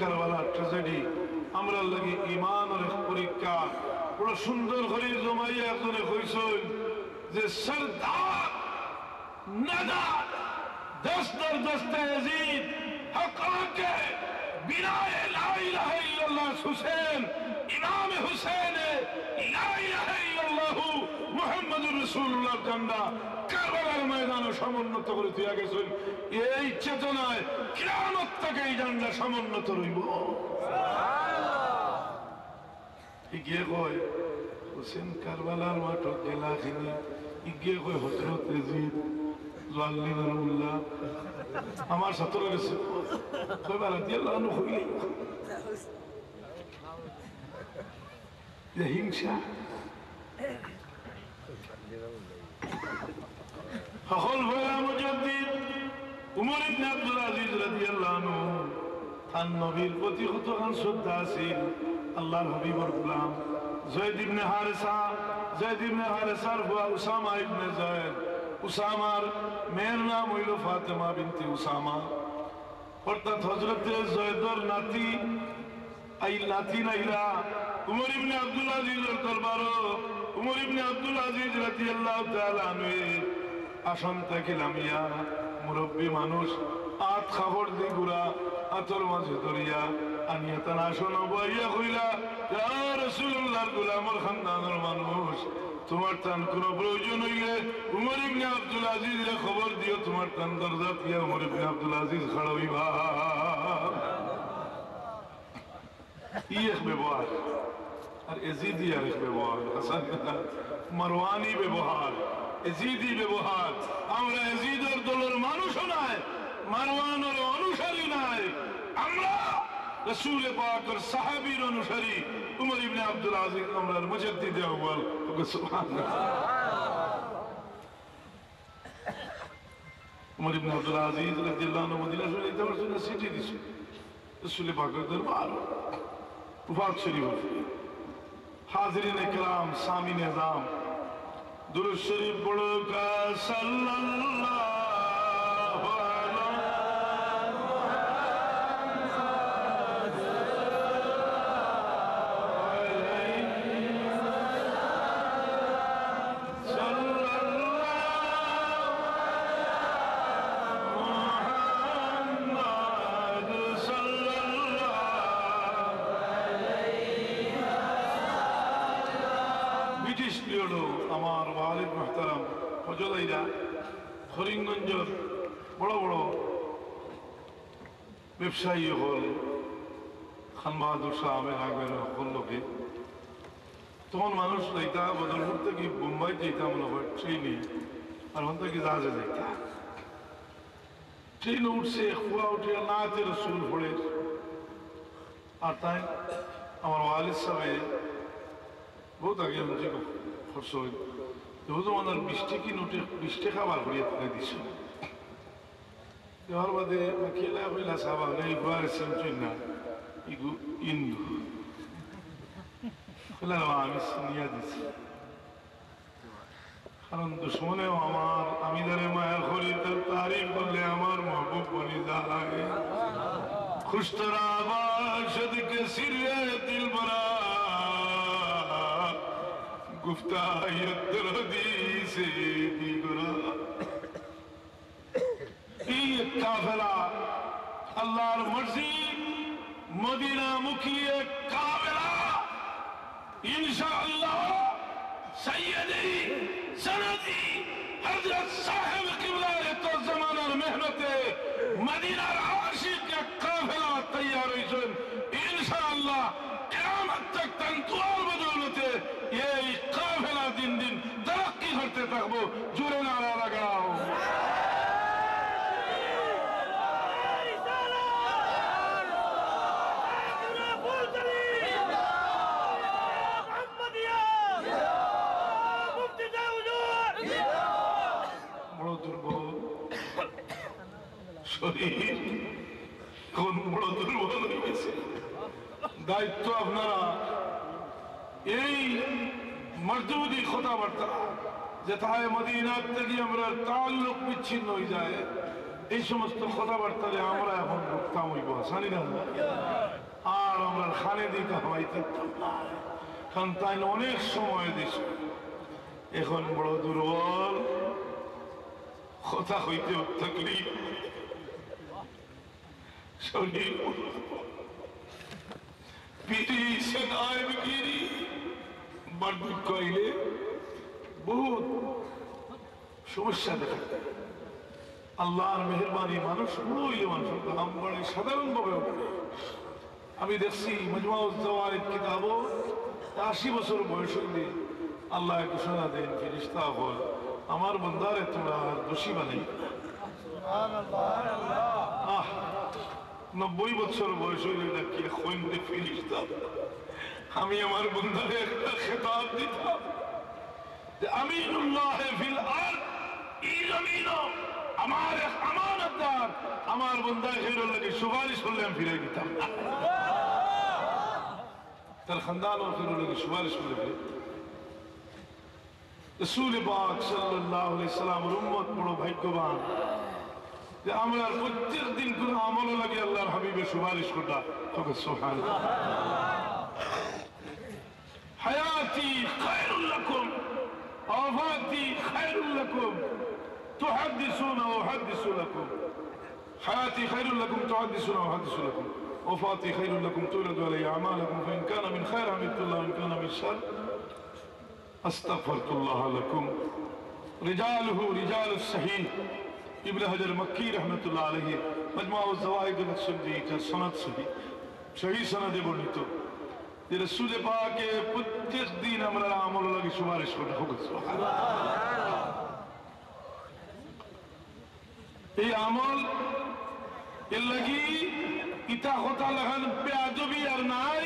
কারবালার ট্র্যাজেডি আমরা লাগি ইমানের পরীক্ষা বড় সুন্দর করে জমাইয়া একজনে কইছেন যে সরদার নাদার দস্তর দস্তে ইয়াজিদ হককে বিনায়ে লা ইলাহা ইল্লাল্লাহ হুসেন ইমাম হুসেন লা ইলাহা ইল্লাল্লাহ মুহাম্মদুর রাসূলুল্লাহ জান্দা কারবালার ময়দানে সমুন্নত করে দিয়া গেছেন এই চেতনায় কিয়ামত থেকে এই জান্ডা সমুন্নত রইব সুবহানাল্লাহ ইগিয়ে কয় হুসেন কারবালার মাঠে গেলাখিনি ইগিয়ে কয় হযরত ইয়াজিদ লাল্লাহুল্লাহ আমার ছাত্র গেছে কয়বার রাদিয়াল্লাহু আনহু হইলে হিংসা সকল ভয়া মুজাদ্দিদ উমর ইবনে আব্দুল আজিজ রাদিয়াল্লাহু আনহু তার নবীর প্রতি কতখান শ্রদ্ধা ছিল আল্লাহর হাবিবর গোলাম যায়েদ ইবনে হারেসার বুয়া উসামা ইবনে যায়েদ উসামার মেয়ের নাম হইল ফাতেমা বিনতে উসামা অর্থাৎ হযরত যায়েদর নাতি এই নাতি নাইলা উমর ইবনে আব্দুল আজিজের দরবারে উমর ইবনে আব্দুল আজিজ রাদিয়াল্লাহু তাআলা আনহু আসন থেকে নামিয়া মুরব্বী মানুষ আত খাবর দি গুড়া আতর মাঝে ধরিয়া আনিয়া তার আসন বইয়া কইলা ইয়া রাসূলুল্লাহর গোলামর খানদানের মানুষ তোমার তান কোন প্রয়োজন হইলে উমর ইবনে আব্দুল আজিজের খবর দিও তোমার তান দরজা দিয়া উমর ইবনে আব্দুল আজিজ খড়া হইবা ব্যবহার আর এজিদি আরেক ব্যবহার মারওয়ানি ব্যবহার এজিদি ব্যবহার আমরা এজিদের দলের মানুষও নাই মারওয়ানের অনুসারী নাই আমরা রাসূল পাকের সাহাবীর অনুসারী উমর ইবনে আব্দুল আজিজ আমরার মুজাদ্দিদ আউয়াল সুবহানাল্লাহ উমর ইবনে আব্দুল আজিজ রাদিয়াল্লাহু আনহু মদিনা শরীফে যাওয়ার জন্য চিঠি দিছে রাসূল পাকের দরবার وفات شریف حاضرین کرام سامعین اعظام درود شریف پڑھو کا صلی اللہ আমার ওয়ালিদ মুহতারাম ফজলাইরা হরিঙ্গঞ্জের বড় বড় ব্যবসায়ী হল খান বাহাদুর শাহ আমের আগের সকল লোকে তখন মানুষ যাইতা বদলপুর থেকে বোম্বাই যাইতা মনে হয় ট্রেনে আর ওখান থেকে জাহাজে যাইতা ট্রেনে উঠছে খুয়া উঠে নাতে রসুল পড়ে আর তাই আমার ওয়ালিদ সাহেব বহুত আগে মুঝে খরচ হইল যেহেতু আমার 20 টাকা নোটে 20 টাকা বার করিয়া তুলে দিছ দেওয়ার বাদে খেলা হইলা সাবা নেই ঘর সিমচই না ইগু ইন্দু খেলা আমি নিয়া দিছি কারণ দুশ্মনেও আমার আমি যারে মায়া করি তার তারিফ করলে আমার মহবুব বনি যায় খুশতরা বাশদ কে সিরে দিল বরা গুফতায়ত দরদি সে দিগরা এই কাফেলা আল্লাহর মর্জি মদিনা মুখী এক কাফেলা ইনশাআল্লাহ সৈয়দি সনদি হযরত সাহেব কিবলা তো জামানার মেহনতে মদিনার আশিক এক কাফেলা তৈয়ার হইছেন ইনশাআল্লাহ কিয়ামত তক তন্তুয়ার বদৌলতে এই কাফেলা দিন দিন তরক্কি করতে থাকবো জোরে নারা লাগাও বড় দুর্বল শরীর কোন বড় দুর্বল হয়ে গেছে দায়িত্ব আপনারা এই মজদুদি কথাবার্তা যেথায় মদিনার থেকে আমরা তাল্লুক বিচ্ছিন্ন হয়ে যায় এই সমস্ত কথাবার্তারে আমরা এখন রুখতাম হইব জানি না আর আমরা খানে দিতে হওয়াইতে কারণ তাই অনেক সময় দিস এখন বড় দুর্বল কথা হইতে থাকলি শরীর পিঠি সেনায় বিকিরি বার্ধক্য আইলে বহুত সমস্যা দেখা যায়। আল্লাহর মেহরবানি মানুষ পুরো হইলে মানুষের দাম বাড়ে সাধারণ ভাবে। আমি দেখছি মজমাউজ জাওয়ায়েদ কিতাবও 80 বছর বয়স হইলে আল্লাহ ঘোষণা দেন ফেরেশতা হল আমার বান্দারে তোমরা দোষী বানাই। 90 বছর বয়স হইলে নাকি খৈন্দে ফেরেশতা আমি আমার বান্দারে একটা খেতাব দিতাম যে আমিনুল্লাহ ফিল আরদ, এই জমিনও আমার এক আমানতদার, আমার বান্দা খেরুল লাগে সুপারিশ করলে আমি ফিরে দিতাম না, তার খানদান ও খেরুল লাগে সুপারিশ করলে ফিরে। রাসূল পাক সাল্লাল্লাহু আলাইহি সাল্লামের উম্মত বড় ভাগ্যবান যে আমরা প্রত্যেক দিন কোন আমল লাগে আল্লাহর হাবিবের সুপারিশ করতা। তবে সুবহানাল্লাহ। হায়াতি খায়রুল লাকুম ওয়াফাতি খায়রুল লাকুম تحدثون وأحدث لكم، حياتي خير لكم تحدثون وأحدث لكم، وفاتي خير لكم تولد علي أعمالكم، فإن كان من خير حمدت الله وإن كان من شر أستغفرت الله لكم. رجاله رجال الصحيح ابن حجر مكي رحمة الله عليه مجمع الزوائد السندي سند صحيح سند বর্ণিত যে রাসূল পাকের প্রত্যেক দিন আমরা আমল লাগি সুপারিশ করতে হবে। সুবহানাল্লাহ। এই আমল এর লাগি ইতা কথা লাগান বেয়াদবি আর নাই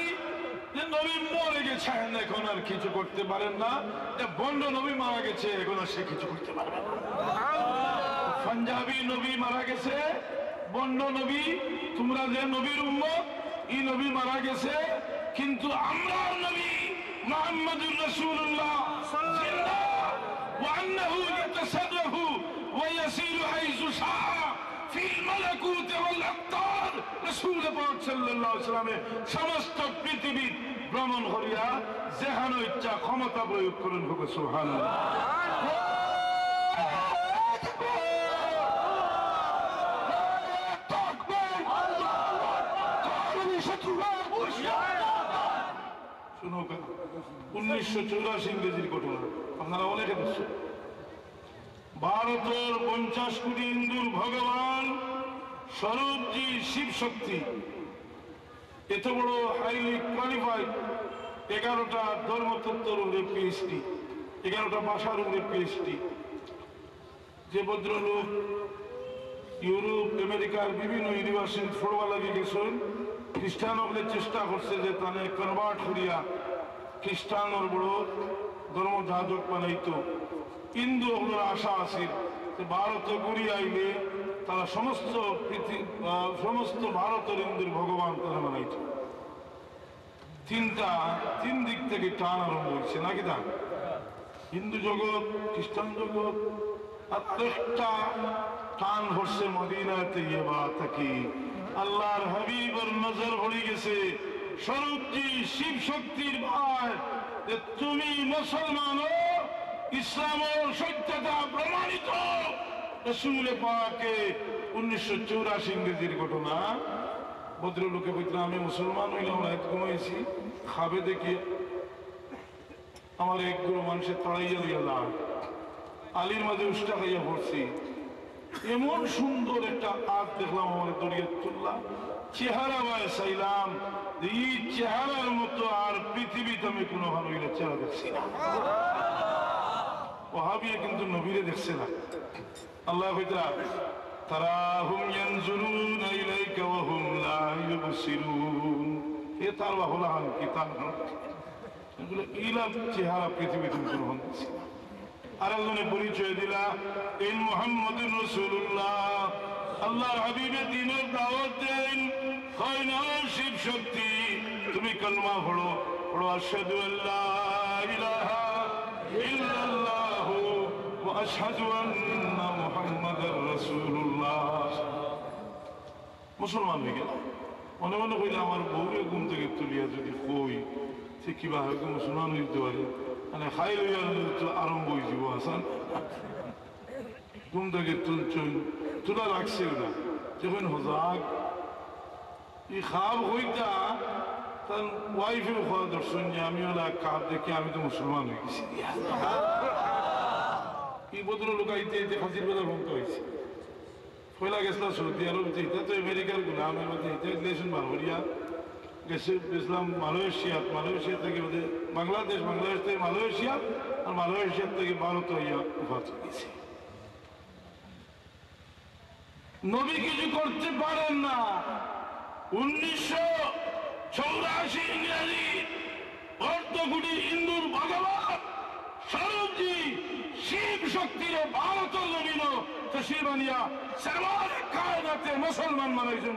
যে নবী মরে গেছেন এখন আর কিছু করতে পারেন না, বন্ড নবী মারা গেছে এখন আর সে কিছু করতে পারবে না। পাঞ্জাবি নবী মারা গেছে, বন্ড নবী, তোমরা যে নবীর উম্মত এই নবী মারা গেছে, কিন্তু আমরা নবী মুহাম্মদুর রাসূলুল্লাহ জিন্দা ওয়া আন্নাহু ইয়াতাসাররাফু ওয়া ইয়াসিরু হাইসু শাআ ফিল মালাকুত ওয়াল আকতার। রাসূল পাক সাল্লাল্লাহু আলাইহি ওয়াসাল্লাম সমস্ত পৃথিবী ভ্রমণ করিয়া যেখানে ইচ্ছা ক্ষমতা প্রয়োগ করেন। হোক সুবহানাল্লাহ। শুনো 1984 ইংরেজির ঘটনা, আপনারা অনেকে দেখছেন। ভারতের 50 কোটি হিন্দুর ভগবান স্বরূপজি শিব শক্তি এত বড় হাইলি কোয়ালিফাইড, 11টা ধর্মতত্ত্বের উপরে পিএইচডি, 11টা ভাষার উপরে পিএইচডি, যে ভদ্রলোক ইউরোপ আমেরিকার বিভিন্ন ইউনিভার্সিটি পড়বা লাগে গেছেন, খ্রিস্টান হলে চেষ্টা করছে যে তাদের কনভার্ট করিয়া খ্রিস্টানের বড় ধর্ম যাজক বানাইতো। হিন্দু হলের আশা আছে যে ভারতে ঘুরি আইলে তারা সমস্ত ভারতের হিন্দুর ভগবান তারা বানাইত। তিন দিক থেকে টান আরম্ভ হয়েছে নাকি তা হিন্দু জগৎ, খ্রিস্টান জগৎ, আর একটা টান ভরছে মদিনাতে ইয়েবা থাকি আল্লাহর হাবিবের নজর পড়ে গেছে স্বরূপজি শিব শক্তির ভাই যে তুমি মুসলমান, ইসলামের সত্যতা প্রমাণিত। রাসূল পাকে 1984 ইংরেজির ঘটনা, ভদ্রলোকে বলতে আমি মুসলমান হইলাম, রাত ঘুমাইছি, খাবে দেখি আমার এক গুরু মানুষের তাড়াইয়া লইয়া আলীর মাঝে উষ্টা খাইয়া পড়ছি, এমন সুন্দর একটা আগ দেখলাম আমার দরিয়া তুললাম, চেহারা বায় চাইলাম, এই চেহারার মতো আর পৃথিবীতে আমি কোনো ভালো চেহারা দেখছি না। ওয়াহাবিয়া কিন্তু নবীরে দেখছে না। আল্লাহ কইতা তারাহুম ইয়ানজুরুনা ইলাইকা ওয়া হুম লা ইউবসিরুন, এ তার বাহুলান কিতাব এগুলো ইলা চেহারা পৃথিবীতে কোনো হচ্ছে না। আর একজনের পরিচয় দিলা এই মুহাম্মদুর রাসূলুল্লাহ, আল্লাহর হাবিবের দ্বীনের দাওয়াত দেন, হয় না শিব শক্তি, তুমি কলমা পড়ো, পড়ো আশহাদু আল্লা ইলাহা ইল্লাল্লাহ ওয়া আশহাদু আন্না মুহাম্মাদার রাসূলুল্লাহ। মুসলমান হয়ে গেল, মনে মনে কইলে আমার বউরে ঘুম থেকে তুলিয়া যদি কই সে কিবা হয়তো মুসলমান হইতে পারে মানে খাই লইয়া আরম্ভ হয়ে যাব হাসান ঘুম থেকে তুলা লাগছে না যখন হজাক ই খাব হইতা তার ওয়াইফের খাওয়া দর্শন যে আমি ওলা কাপ দেখে আমি তো মুসলমান হয়ে গেছি এই বদল লোকাইতে হাজির বেলা বন্ধ হয়েছে পয়লা গেছিলাম সৌদি আরব এটা তো আমেরিকার গুলাম এর মধ্যে এটা রিলেশন মালয়েশিয়া গেছে গেছিলাম মালয়েশিয়া থেকে বাংলাদেশ থেকে মালয়েশিয়া আর মালয়েশিয়া থেকে ভারত হইয়া উপাত গেছে নবী কিছু করতে পারেন না 1984 ইংরেজি অর্ধকুটি হিন্দুর ভগবান স্বরূপজি শিব শক্তির ভারতের নবীন তশরিফ আনিয়া সরওয়ারে কায়নাতে মুসলমান বানাইছেন।